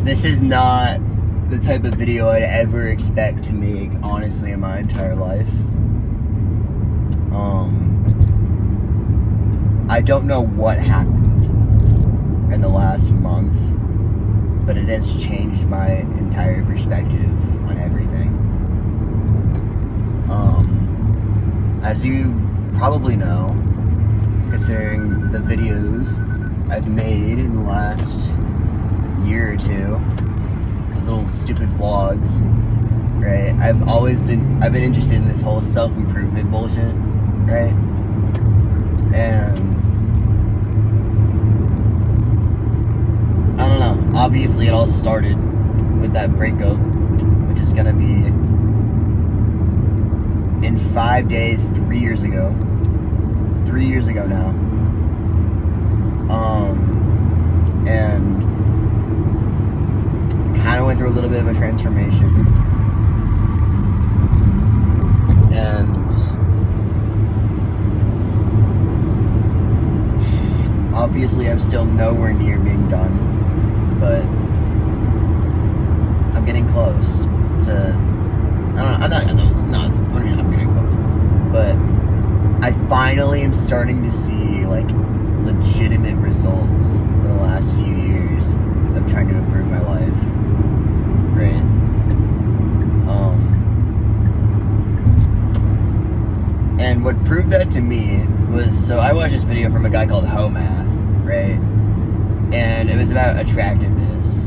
This is not the type of video I'd ever expect to make, honestly, in my entire life. I don't know what happened in the last month, but it has changed my entire perspective on everything. As you probably know, considering the videos I've made in the last year or two, those little stupid vlogs, right? I've been interested in this whole self-improvement bullshit, right? And I don't know, obviously it all started with that breakup, which is gonna be in 5 days, 3 years ago. 3 years ago now. And kind of went through a little bit of a transformation. And obviously I'm still nowhere near being done, but I'm getting close to, I'm getting close, but I finally am starting to see like legitimate results for the last few years of trying to improve my life, right? And what proved that to me was, so I watched this video from a guy called Homath, right? And it was about attractiveness,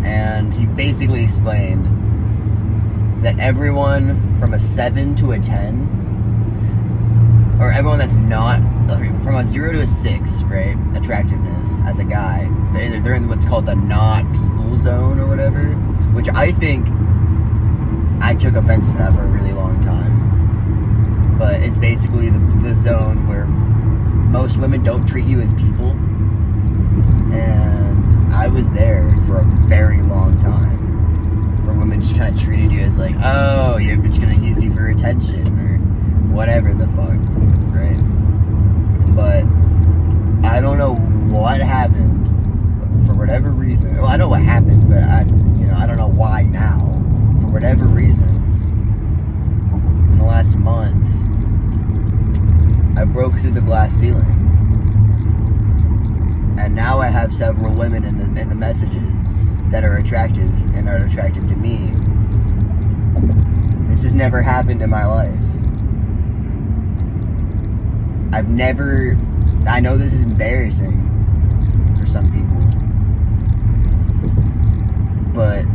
and he basically explained that everyone from a 7 to a 10, or everyone that's not, from a 0 to a 6, right, attractiveness as a guy, they're in what's called the not people zone or whatever, which I think I took offense to that for a really long time. But it's basically the zone where most women don't treat you as people, and I was there for a very long time, where women just kind of treated you as like, oh, you're just gonna use you for attention, or whatever the fuck, right? But I don't know what happened, for whatever reason. Well, I know what happened, but I don't know why now. For whatever reason, in the last month, I broke through the glass ceiling, and now I have several women in the messages that are attractive and are attracted to me. This has never happened in my life. I know this is embarrassing for some people, but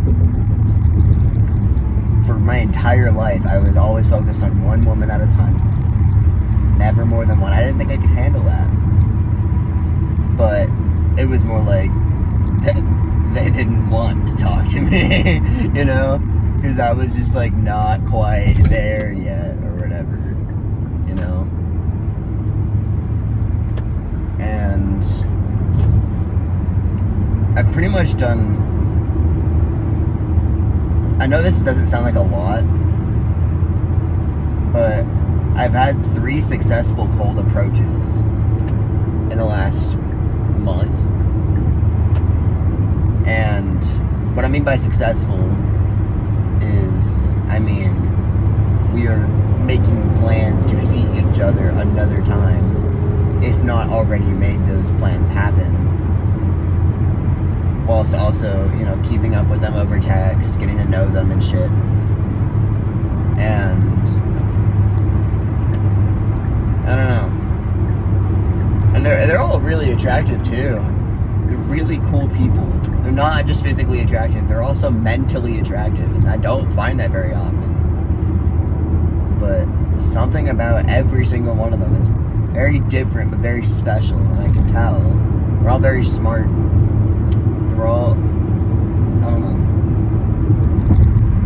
for my entire life, I was always focused on one woman at a time. Never more than one. I didn't think I could handle that. But it was more like they didn't want to talk to me, you know? Because I was just like not quite there yet or whatever, you know? And I've pretty much done, I know this doesn't sound like a lot, but I've had 3 successful cold approaches in the last month. And what I mean by successful is, we are making plans to see each other another time, if not already made those plans happen, whilst also, keeping up with them over text, getting to know them and shit. And I don't know. And they're all really attractive too. They're really cool people. They're not just physically attractive, they're also mentally attractive, and I don't find that very often. But something about every single one of them is very different but very special, and I can tell. They're all very smart. They're all, I don't know.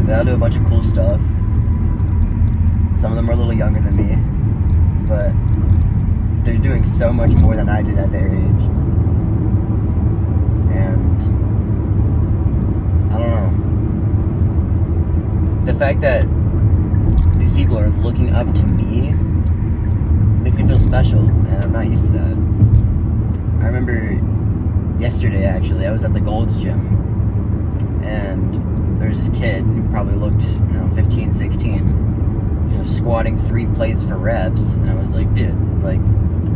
They all do a bunch of cool stuff. Some of them are a little younger than me, but they're doing so much more than I did at their age. And I don't know. The fact that these people are looking up to me makes me feel special, and I'm not used to that. I remember yesterday, actually, I was at the Gold's Gym, and there's this kid who probably looked, 15, 16, squatting 3 plates for reps, and I was like, dude, like,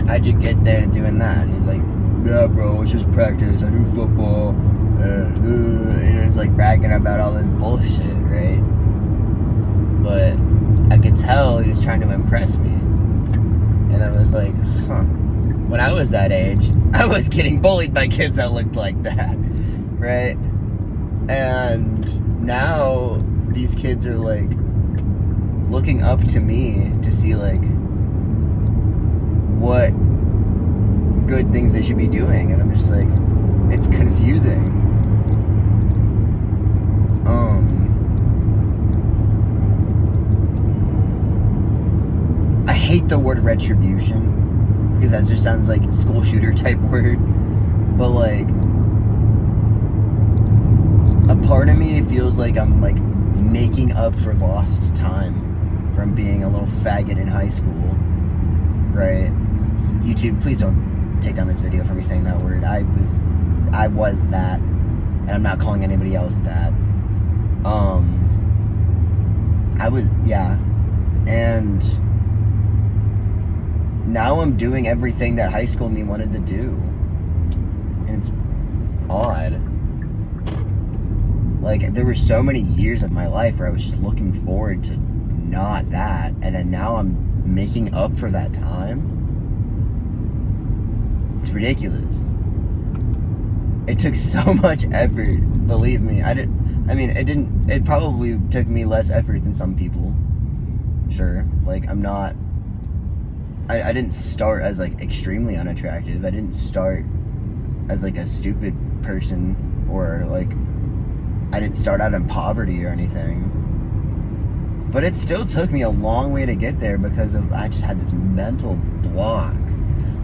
how'd you get there doing that? And he's like, yeah, bro, it's just practice. I do football. And it's like bragging about all this bullshit, right? But I could tell he was trying to impress me. And I was like, huh. When I was that age, I was getting bullied by kids that looked like that, right? And now these kids are like looking up to me to see like what good things they should be doing, and I'm just like, it's confusing. I hate the word retribution because that just sounds like school shooter type word, but like a part of me feels like I'm like making up for lost time from being a little faggot in high school, right? YouTube, please don't take down this video for me saying that word. I was that, and I'm not calling anybody else that. And now I'm doing everything that high school me wanted to do, and it's odd. Like, there were so many years of my life where I was just looking forward to not that, and then now I'm making up for that time. It's ridiculous. It took so much effort, believe me. It probably took me less effort than some people. Sure. Like, I didn't start as like extremely unattractive. I didn't start as like a stupid person, or like I didn't start out in poverty or anything. But it still took me a long way to get there because I just had this mental block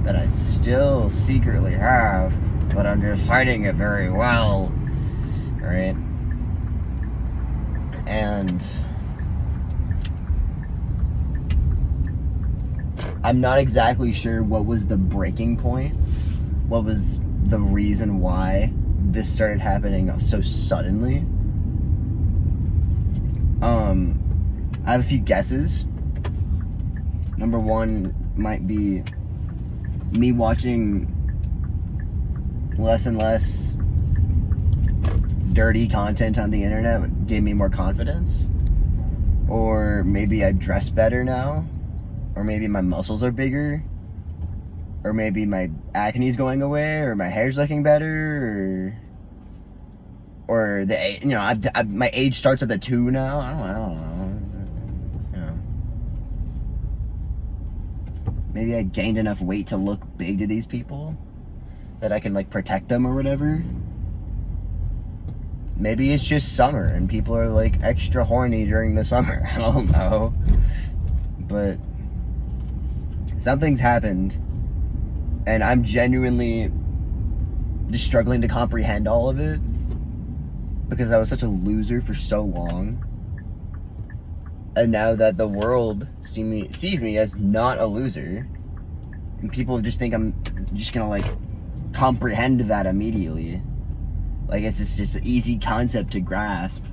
that I still secretly have, but I'm just hiding it very well, right? And I'm not exactly sure what was the breaking point, what was the reason why this started happening so suddenly. I have a few guesses. Number one might be me watching less and less dirty content on the internet gave me more confidence. Or maybe I dress better now. Or maybe my muscles are bigger. Or maybe my acne's going away, or my hair's looking better, or my age starts at the 2 now. I don't know. Maybe I gained enough weight to look big to these people that I can like protect them or whatever. Maybe it's just summer and people are like extra horny during the summer. I don't know. But something's happened, and I'm genuinely just struggling to comprehend all of it because I was such a loser for so long. And now that the world sees me as not a loser, and people just think I'm just gonna like comprehend that immediately. Like it's just an easy concept to grasp.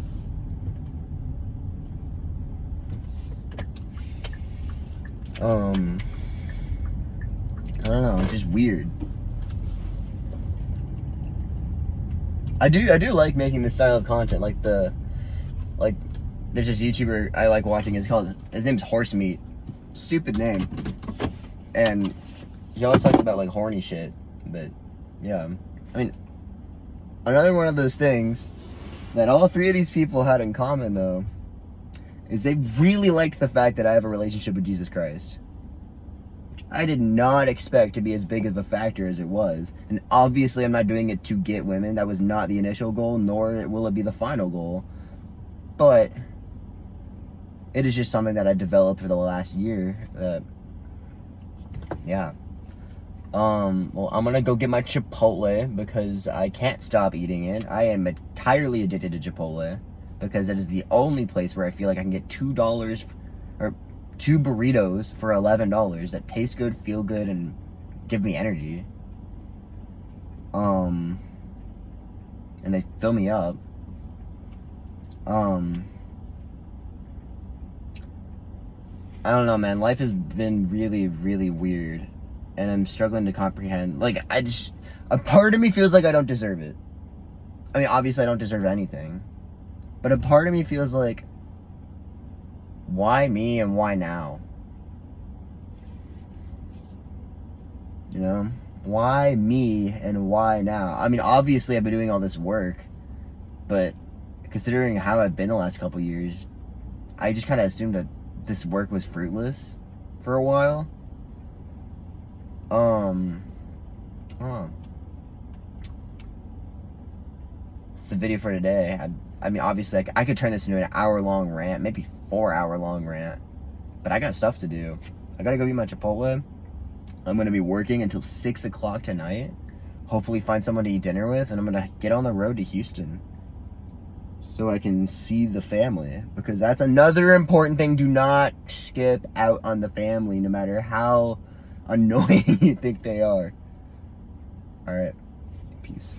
I don't know, it's just weird. I do like making this style of content, like there's this YouTuber I like watching, his name's Horse Meat. Stupid name. And he always talks about like horny shit, but yeah. I mean, another one of those things that all 3 of these people had in common though is they really liked the fact that I have a relationship with Jesus Christ. I did not expect to be as big of a factor as it was. And obviously I'm not doing it to get women. That was not the initial goal, nor will it be the final goal. But it is just something that I developed for the last year. Yeah. Well, I'm gonna go get my Chipotle because I can't stop eating it. I am entirely addicted to Chipotle because it is the only place where I feel like I can get $2 or 2 burritos for $11 that taste good, feel good, and give me energy. And they fill me up. I don't know, man. Life has been really, really weird, and I'm struggling to comprehend. Like, a part of me feels like I don't deserve it. I mean, obviously I don't deserve anything, but a part of me feels like, why me and why now? You know? Why me and why now? I mean, obviously I've been doing all this work, but considering how I've been the last couple years, I just kind of assumed that this work was fruitless for a while. I don't know. It's the video for today. I mean, obviously, I could turn this into an hour-long rant, maybe 4-hour-long rant, but I got stuff to do. I gotta go eat my Chipotle. I'm gonna be working until 6 o'clock tonight. Hopefully find someone to eat dinner with, and I'm gonna get on the road to Houston so I can see the family, because that's another important thing. Do not skip out on the family, no matter how annoying you think they are. All right, peace.